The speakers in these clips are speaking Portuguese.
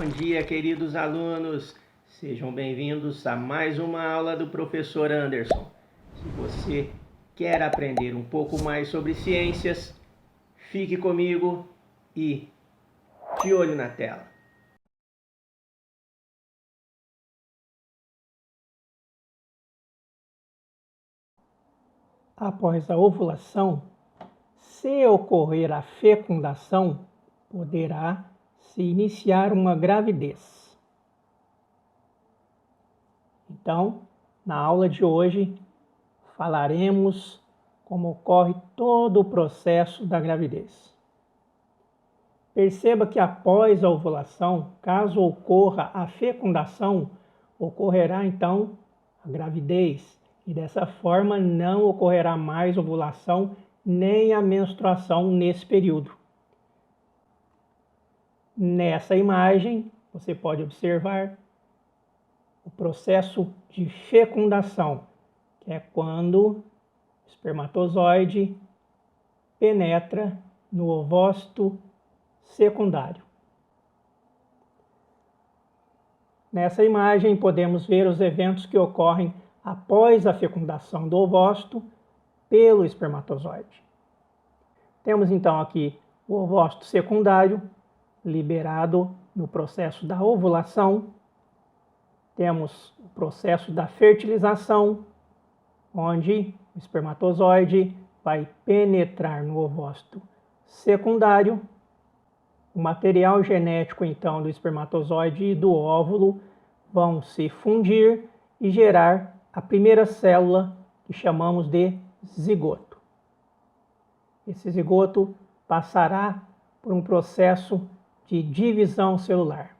Bom dia, queridos alunos. Sejam bem-vindos a mais uma aula do professor Anderson. Se você quer aprender um pouco mais sobre ciências, fique comigo e de olho na tela. Após a ovulação, se ocorrer a fecundação, poderá se iniciar uma gravidez. Então, na aula de hoje, falaremos como ocorre todo o processo da gravidez. Perceba que após a ovulação, caso ocorra a fecundação, ocorrerá então a gravidez. E dessa forma não ocorrerá mais ovulação nem a menstruação nesse período. Nessa imagem, você pode observar o processo de fecundação, que é quando o espermatozoide penetra no ovócito secundário. Nessa imagem, podemos ver os eventos que ocorrem após a fecundação do ovócito pelo espermatozoide. Temos então aqui o ovócito secundário liberado no processo da ovulação. Temos o processo da fertilização, onde o espermatozoide vai penetrar no ovócito secundário. O material genético então do espermatozoide e do óvulo vão se fundir e gerar a primeira célula, que chamamos de zigoto. Esse zigoto passará por um processo de divisão celular.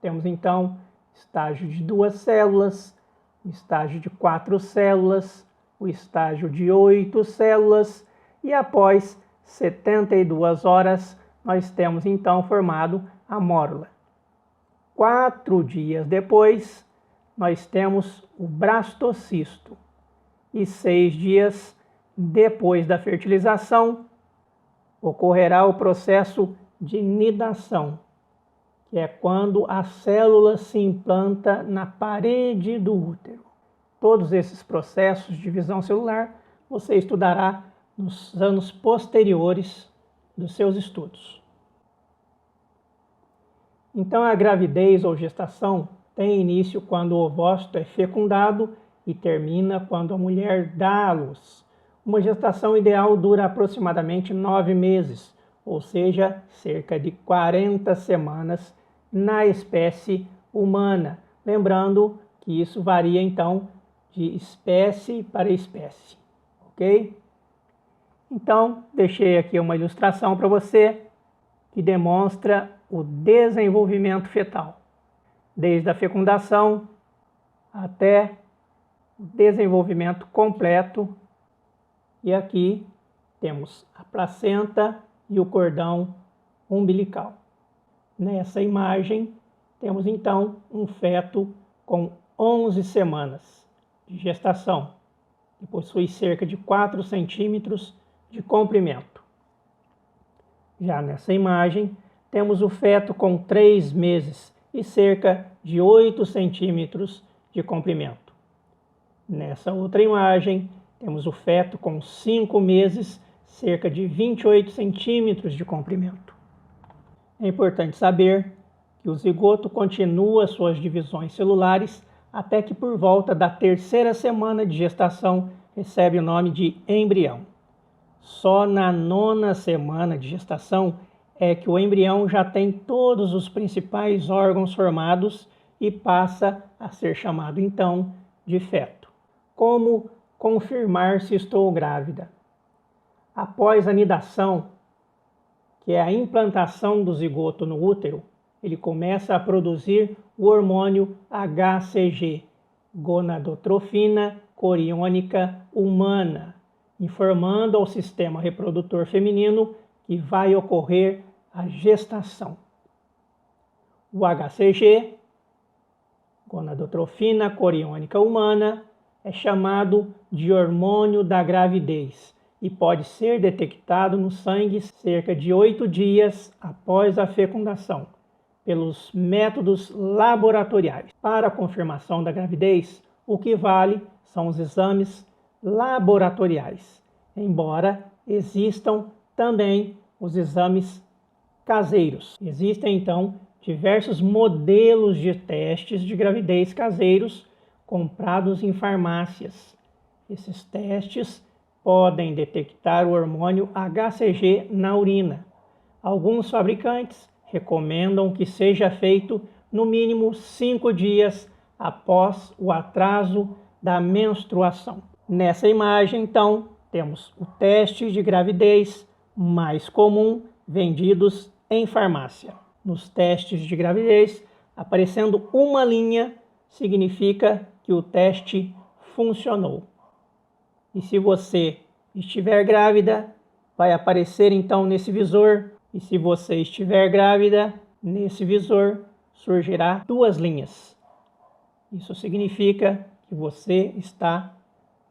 Temos então estágio de 2 células, o estágio de 4 células, o estágio de 8 células e após 72 horas nós temos então formado a mórula. 4 dias depois nós temos o blastocisto e 6 dias depois da fertilização ocorrerá o processo de nidação, que é quando a célula se implanta na parede do útero. Todos esses processos de divisão celular você estudará nos anos posteriores dos seus estudos. Então a gravidez ou gestação tem início quando o ovócito é fecundado e termina quando a mulher dá à luz. Uma gestação ideal dura aproximadamente 9 meses, ou seja, cerca de 40 semanas na espécie humana. Lembrando que isso varia então de espécie para espécie, ok? Então, deixei aqui uma ilustração para você que demonstra o desenvolvimento fetal, desde a fecundação até o desenvolvimento completo. E aqui temos a placenta e o cordão umbilical. Nessa imagem, temos então um feto com 11 semanas de gestação e possui cerca de 4 centímetros de comprimento. Já nessa imagem, temos o feto com 3 meses e cerca de 8 centímetros de comprimento. Nessa outra imagem, temos o feto com 5 meses, cerca de 28 centímetros de comprimento. É importante saber que o zigoto continua suas divisões celulares até que por volta da 3ª semana de gestação recebe o nome de embrião. Só na 9ª semana de gestação é que o embrião já tem todos os principais órgãos formados e passa a ser chamado então de feto. Como confirmar se estou grávida? Após a nidação, que é a implantação do zigoto no útero, ele começa a produzir o hormônio HCG, gonadotrofina coriônica humana, informando ao sistema reprodutor feminino que vai ocorrer a gestação. O HCG, gonadotrofina coriônica humana, é chamado de hormônio da gravidez e pode ser detectado no sangue cerca de 8 dias após a fecundação, pelos métodos laboratoriais. Para a confirmação da gravidez, o que vale são os exames laboratoriais, embora existam também os exames caseiros. Existem, então, diversos modelos de testes de gravidez caseiros comprados em farmácias. Esses testes podem detectar o hormônio HCG na urina. Alguns fabricantes recomendam que seja feito no mínimo 5 dias após o atraso da menstruação. Nessa imagem, então, temos o teste de gravidez mais comum vendidos em farmácia. Nos testes de gravidez, aparecendo uma linha, significa que o teste funcionou. E se você estiver grávida, vai aparecer então nesse visor. E se você estiver grávida, nesse visor surgirá 2 linhas. Isso significa que você está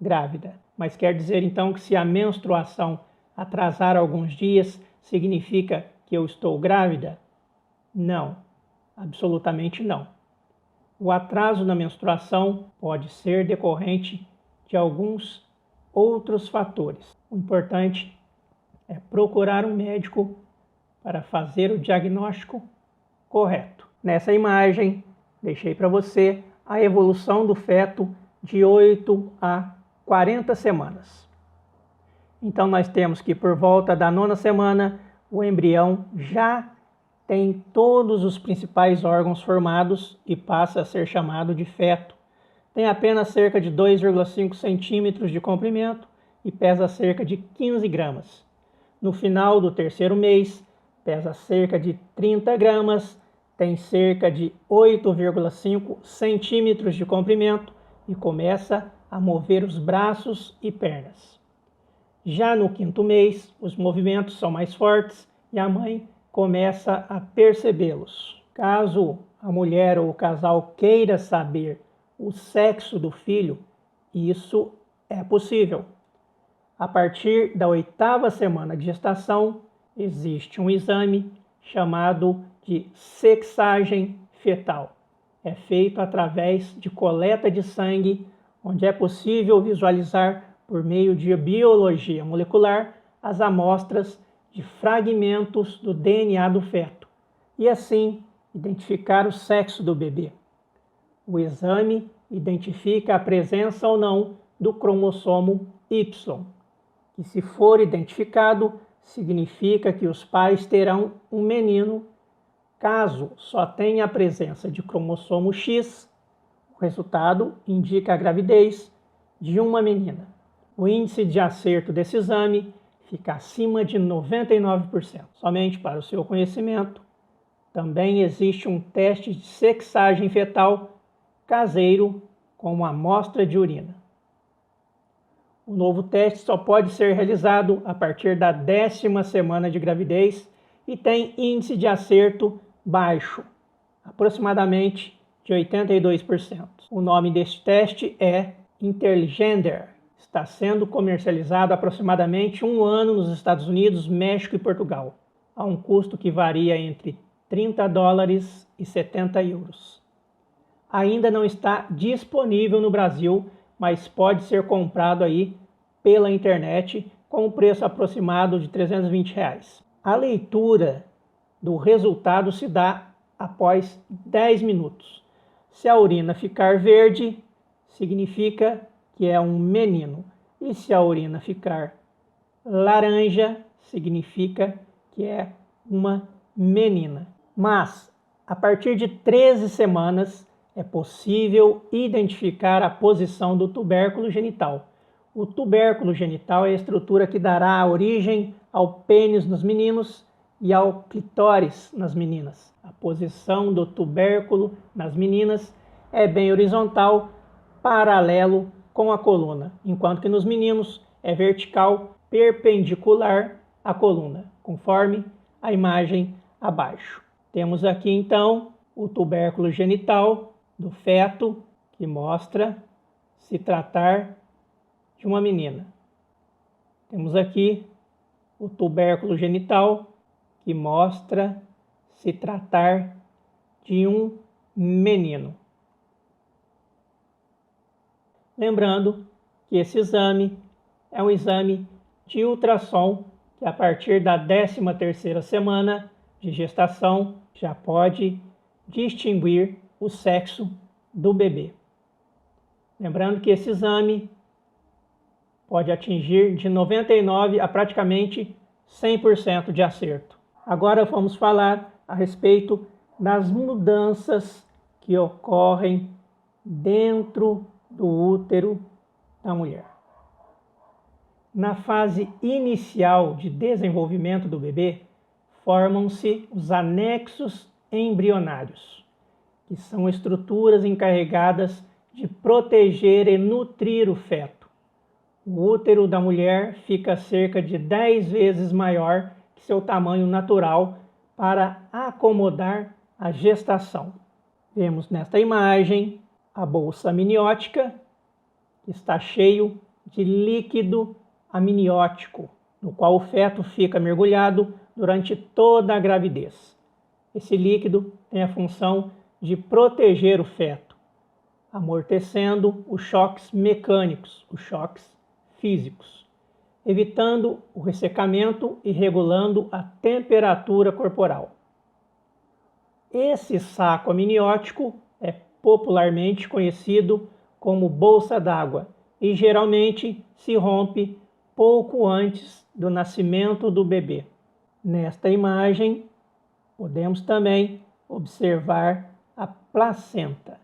grávida. Mas quer dizer então que se a menstruação atrasar alguns dias, significa que eu estou grávida? Não, absolutamente não. O atraso na menstruação pode ser decorrente de alguns outros fatores. O importante é procurar um médico para fazer o diagnóstico correto. Nessa imagem, deixei para você a evolução do feto de 8 a 40 semanas. Então nós temos que por volta da 9ª semana, o embrião já tem todos os principais órgãos formados e passa a ser chamado de feto. Tem apenas cerca de 2,5 centímetros de comprimento e pesa cerca de 15 gramas. No final do 3º mês, pesa cerca de 30 gramas, tem cerca de 8,5 centímetros de comprimento e começa a mover os braços e pernas. Já no 5º mês, os movimentos são mais fortes e a mãe começa a percebê-los. Caso a mulher ou o casal queira saber o sexo do filho, isso é possível. A partir da 8ª semana de gestação, existe um exame chamado de sexagem fetal. É feito através de coleta de sangue, onde é possível visualizar, por meio de biologia molecular, as amostras de fragmentos do DNA do feto e assim identificar o sexo do bebê. O exame identifica a presença ou não do cromossomo Y, que se for identificado, significa que os pais terão um menino. Caso só tenha a presença de cromossomo X, o resultado indica a gravidez de uma menina. O índice de acerto desse exame fica acima de 99%. Somente para o seu conhecimento, também existe um teste de sexagem fetal caseiro com uma amostra de urina. O novo teste só pode ser realizado a partir da 10ª semana de gravidez e tem índice de acerto baixo, aproximadamente de 82%. O nome deste teste é Intergender. Está sendo comercializado há aproximadamente 1 ano nos Estados Unidos, México e Portugal, a um custo que varia entre $30 e 70 euros. Ainda não está disponível no Brasil, mas pode ser comprado aí pela internet com um preço aproximado de R$320. A leitura do resultado se dá após 10 minutos. Se a urina ficar verde, significa que é um menino. E se a urina ficar laranja, significa que é uma menina. Mas, a partir de 13 semanas, é possível identificar a posição do tubérculo genital. O tubérculo genital é a estrutura que dará origem ao pênis nos meninos e ao clitóris nas meninas. A posição do tubérculo nas meninas é bem horizontal, paralelo com a coluna, enquanto que nos meninos é vertical, perpendicular à coluna, conforme a imagem abaixo. Temos aqui então o tubérculo genital do feto, que mostra se tratar de uma menina. Temos aqui o tubérculo genital, que mostra se tratar de um menino. Lembrando que esse exame é um exame de ultrassom que a partir da 13ª semana de gestação já pode distinguir o sexo do bebê. Lembrando que esse exame pode atingir de 99% a praticamente 100% de acerto. Agora vamos falar a respeito das mudanças que ocorrem dentro do útero da mulher. Na fase inicial de desenvolvimento do bebê, formam-se os anexos embrionários, que são estruturas encarregadas de proteger e nutrir o feto. O útero da mulher fica cerca de 10 vezes maior que seu tamanho natural para acomodar a gestação. Vemos nesta imagem a bolsa amniótica, que está cheio de líquido amniótico, no qual o feto fica mergulhado durante toda a gravidez. Esse líquido tem a função de proteger o feto, amortecendo os choques mecânicos, os choques físicos, evitando o ressecamento e regulando a temperatura corporal. Esse saco amniótico é popularmente conhecido como bolsa d'água e geralmente se rompe pouco antes do nascimento do bebê. Nesta imagem, podemos também observar a placenta,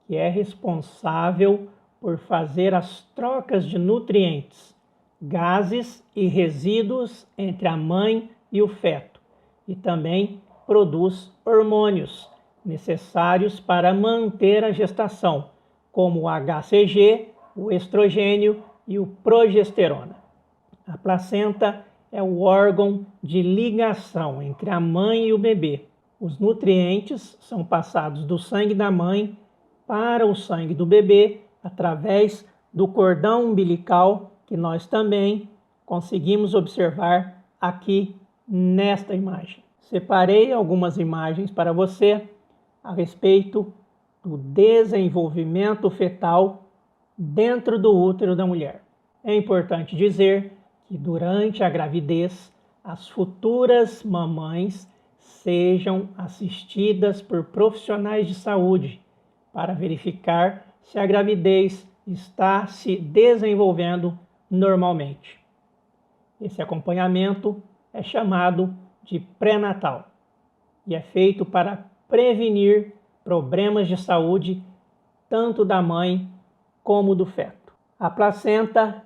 que é responsável por fazer as trocas de nutrientes, gases e resíduos entre a mãe e o feto, e também produz hormônios necessários para manter a gestação, como o HCG, o estrogênio e o progesterona. A placenta é o órgão de ligação entre a mãe e o bebê. Os nutrientes são passados do sangue da mãe para o sangue do bebê através do cordão umbilical, que nós também conseguimos observar aqui nesta imagem. Separei algumas imagens para você a respeito do desenvolvimento fetal dentro do útero da mulher. É importante dizer que durante a gravidez, as futuras mamães sejam assistidas por profissionais de saúde para verificar se a gravidez está se desenvolvendo normalmente. Esse acompanhamento é chamado de pré-natal e é feito para prevenir problemas de saúde tanto da mãe como do feto. A placenta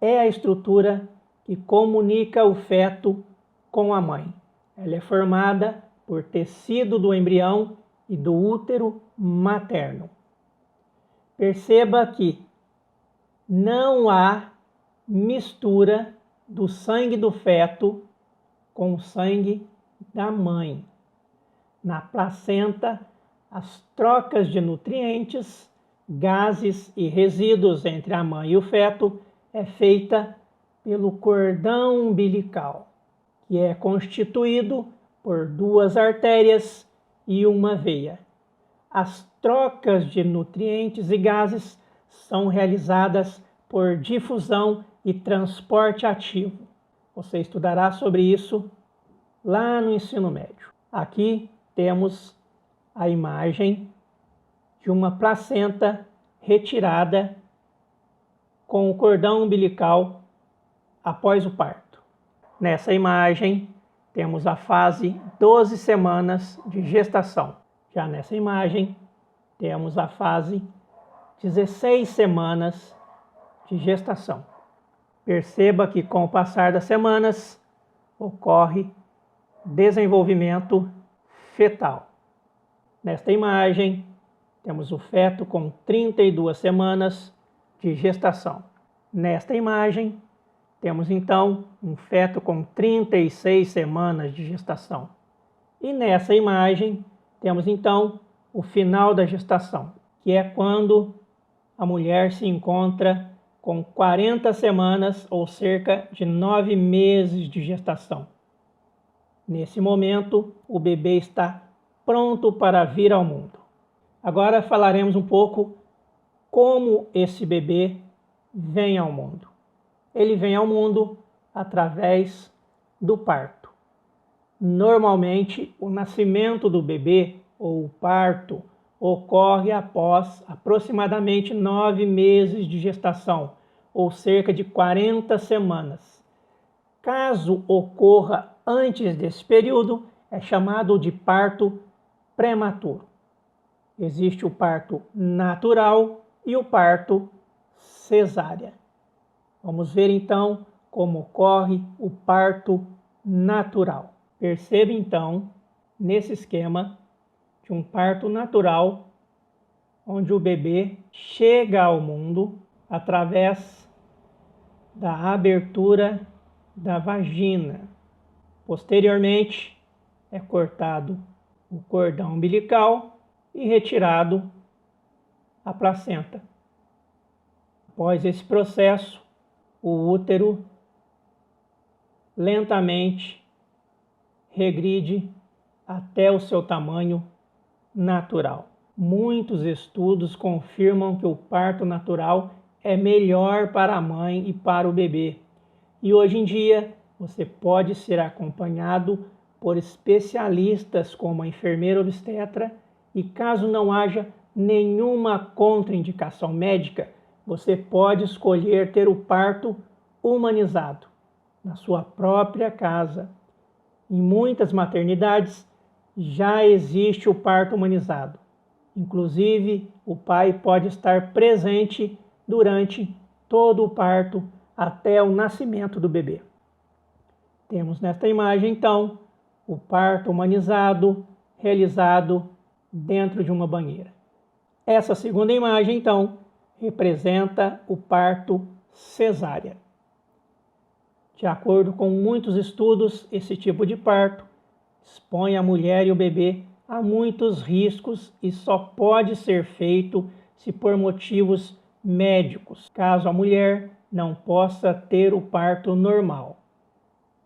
é a estrutura que comunica o feto com a mãe. Ela é formada por tecido do embrião e do útero materno. Perceba que não há mistura do sangue do feto com o sangue da mãe. Na placenta, as trocas de nutrientes, gases e resíduos entre a mãe e o feto é feita pelo cordão umbilical, que é constituído por 2 artérias e uma veia. As trocas de nutrientes e gases são realizadas por difusão e transporte ativo. Você estudará sobre isso lá no ensino médio. Aqui temos a imagem de uma placenta retirada com o cordão umbilical após o parto. Nessa imagem, temos a fase 12 semanas de gestação. Já nessa imagem, temos a fase 16 semanas de gestação. Perceba que com o passar das semanas, ocorre desenvolvimento fetal. Nesta imagem, temos o feto com 32 semanas de gestação. Nesta imagem, temos então um feto com 36 semanas de gestação. E nessa imagem, temos então o final da gestação, que é quando a mulher se encontra com 40 semanas ou cerca de 9 meses de gestação. Nesse momento, o bebê está pronto para vir ao mundo. Agora falaremos um pouco como esse bebê vem ao mundo. Ele vem ao mundo através do parto. Normalmente, o nascimento do bebê ou o parto ocorre após aproximadamente 9 meses de gestação, ou cerca de 40 semanas. Caso ocorra antes desse período, é chamado de parto prematuro. Existe o parto natural e o parto cesárea. Vamos ver então como ocorre o parto natural. Perceba então, nesse esquema de um parto natural, onde o bebê chega ao mundo através da abertura da vagina. Posteriormente, é cortado o cordão umbilical e retirado a placenta. Após esse processo, o útero lentamente regride até o seu tamanho natural. Muitos estudos confirmam que o parto natural é melhor para a mãe e para o bebê. E hoje em dia, você pode ser acompanhado por especialistas como a enfermeira obstetra e caso não haja nenhuma contraindicação médica, você pode escolher ter o parto humanizado na sua própria casa. Em muitas maternidades já existe o parto humanizado. Inclusive, o pai pode estar presente durante todo o parto até o nascimento do bebê. Temos nesta imagem, então, o parto humanizado realizado dentro de uma banheira. Essa segunda imagem, então, representa o parto cesárea. De acordo com muitos estudos, esse tipo de parto expõe a mulher e o bebê a muitos riscos e só pode ser feito se por motivos médicos, caso a mulher não possa ter o parto normal.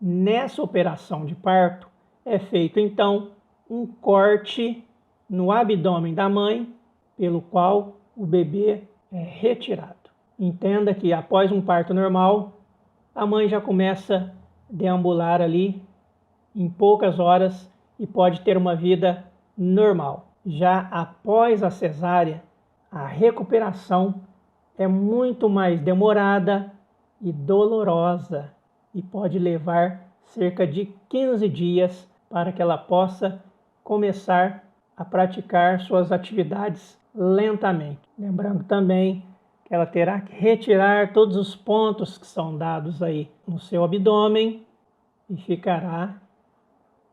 Nessa operação de parto, é feito então um corte no abdômen da mãe, pelo qual o bebê é retirado. Entenda que após um parto normal, a mãe já começa a deambular ali em poucas horas e pode ter uma vida normal. Já após a cesárea, a recuperação é muito mais demorada e dolorosa e pode levar cerca de 15 dias para que ela possa começar a praticar suas atividades lentamente. Lembrando também que ela terá que retirar todos os pontos que são dados aí no seu abdômen e ficará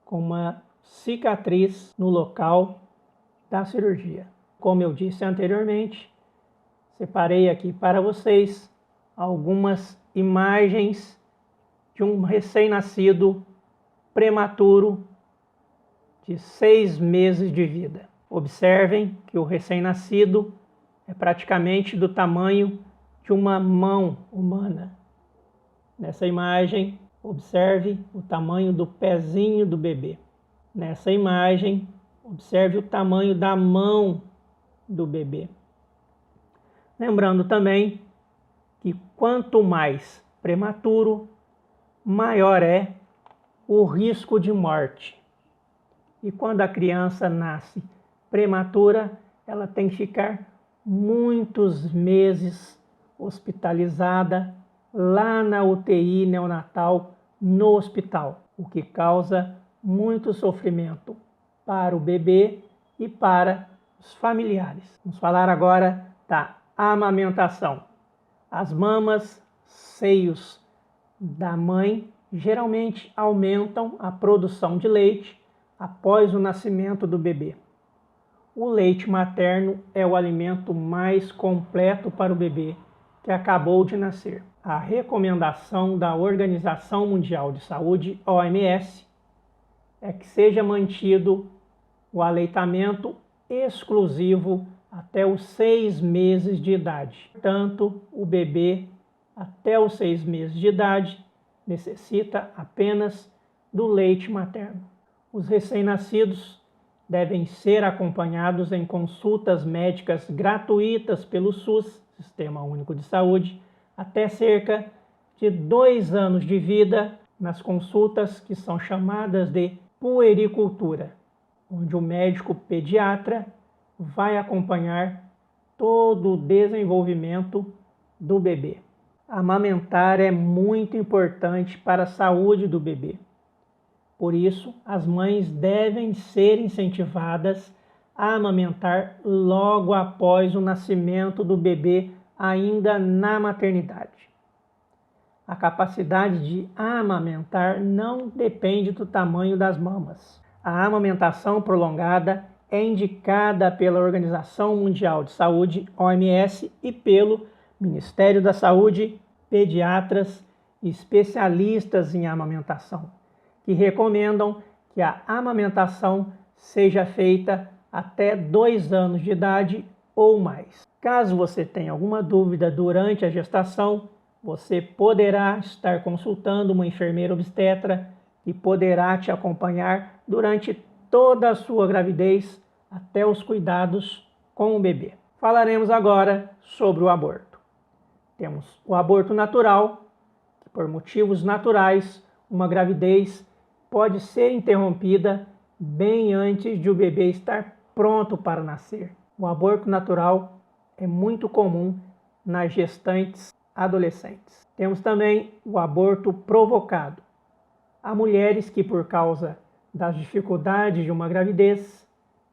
com uma cicatriz no local da cirurgia. Como eu disse anteriormente, separei aqui para vocês algumas imagens de um recém-nascido prematuro de 6 meses de vida. Observem que o recém-nascido é praticamente do tamanho de uma mão humana. Nessa imagem, observe o tamanho do pezinho do bebê. Nessa imagem, observe o tamanho da mão do bebê. Lembrando também que quanto mais prematuro, maior é o risco de morte. E quando a criança nasce prematura, ela tem que ficar muitos meses hospitalizada lá na UTI neonatal no hospital, o que causa muito sofrimento para o bebê e para os familiares. Vamos falar agora da amamentação. As mamas, seios da mãe geralmente aumentam a produção de leite após o nascimento do bebê. O leite materno é o alimento mais completo para o bebê que acabou de nascer. A recomendação da Organização Mundial de Saúde, OMS, é que seja mantido o aleitamento exclusivo até os 6 meses de idade. Portanto, o bebê até os 6 meses de idade necessita apenas do leite materno. Os recém-nascidos devem ser acompanhados em consultas médicas gratuitas pelo SUS, Sistema Único de Saúde, até cerca de 2 anos de vida, nas consultas que são chamadas de puericultura, onde o médico pediatra vai acompanhar todo o desenvolvimento do bebê. Amamentar é muito importante para a saúde do bebê. Por isso, as mães devem ser incentivadas a amamentar logo após o nascimento do bebê, ainda na maternidade. A capacidade de amamentar não depende do tamanho das mamas. A amamentação prolongada é indicada pela Organização Mundial de Saúde, OMS, e pelo Ministério da Saúde, pediatras e especialistas em amamentação, que recomendam que a amamentação seja feita até 2 anos de idade ou mais. Caso você tenha alguma dúvida durante a gestação, você poderá estar consultando uma enfermeira obstetra que poderá te acompanhar durante toda a sua gravidez até os cuidados com o bebê. Falaremos agora sobre o aborto. Temos o aborto natural, que por motivos naturais, uma gravidez pode ser interrompida bem antes de o bebê estar pronto para nascer. O aborto natural é muito comum nas gestantes adolescentes. Temos também o aborto provocado. Há mulheres que, por causa das dificuldades de uma gravidez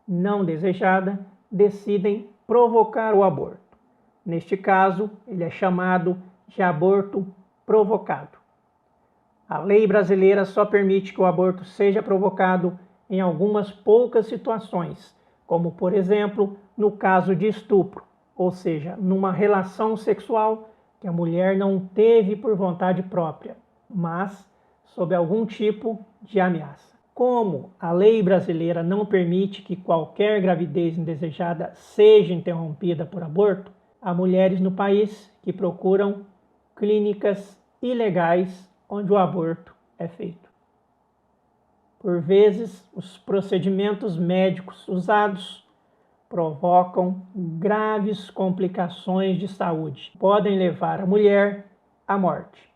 não desejada, decidem provocar o aborto. Neste caso, ele é chamado de aborto provocado. A lei brasileira só permite que o aborto seja provocado em algumas poucas situações, como, por exemplo, no caso de estupro, ou seja, numa relação sexual que a mulher não teve por vontade própria, mas sob algum tipo de ameaça. Como a lei brasileira não permite que qualquer gravidez indesejada seja interrompida por aborto, há mulheres no país que procuram clínicas ilegais onde o aborto é feito. Por vezes, os procedimentos médicos usados provocam graves complicações de saúde. Podem levar a mulher à morte.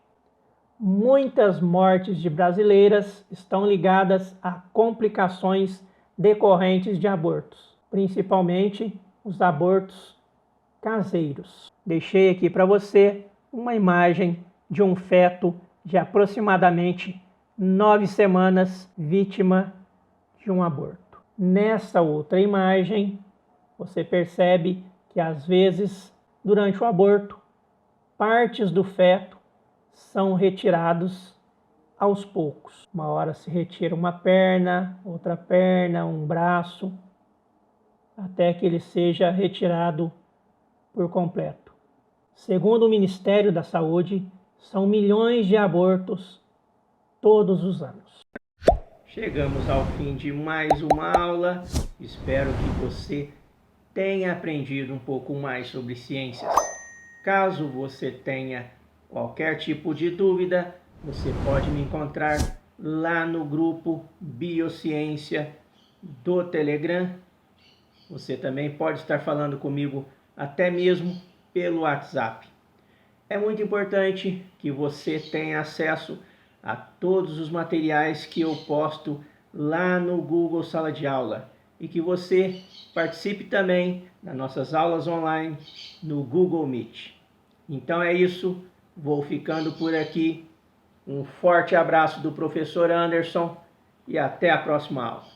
Muitas mortes de brasileiras estão ligadas a complicações decorrentes de abortos, principalmente os abortos caseiros. Deixei aqui para você uma imagem de um feto de aproximadamente 9 semanas, vítima de um aborto. Nessa outra imagem, você percebe que às vezes, durante o aborto, partes do feto são retirados aos poucos. Uma hora se retira uma perna, outra perna, um braço, até que ele seja retirado por completo. Segundo o Ministério da Saúde, são milhões de abortos todos os anos. Chegamos ao fim de mais uma aula. Espero que você tenha aprendido um pouco mais sobre ciências. Caso você tenha qualquer tipo de dúvida, você pode me encontrar lá no grupo Biociência do Telegram. Você também pode estar falando comigo até mesmo pelo WhatsApp. É muito importante que você tenha acesso a todos os materiais que eu posto lá no Google Sala de Aula e que você participe também das nossas aulas online no Google Meet. Então é isso, vou ficando por aqui. Um forte abraço do professor Anderson e até a próxima aula.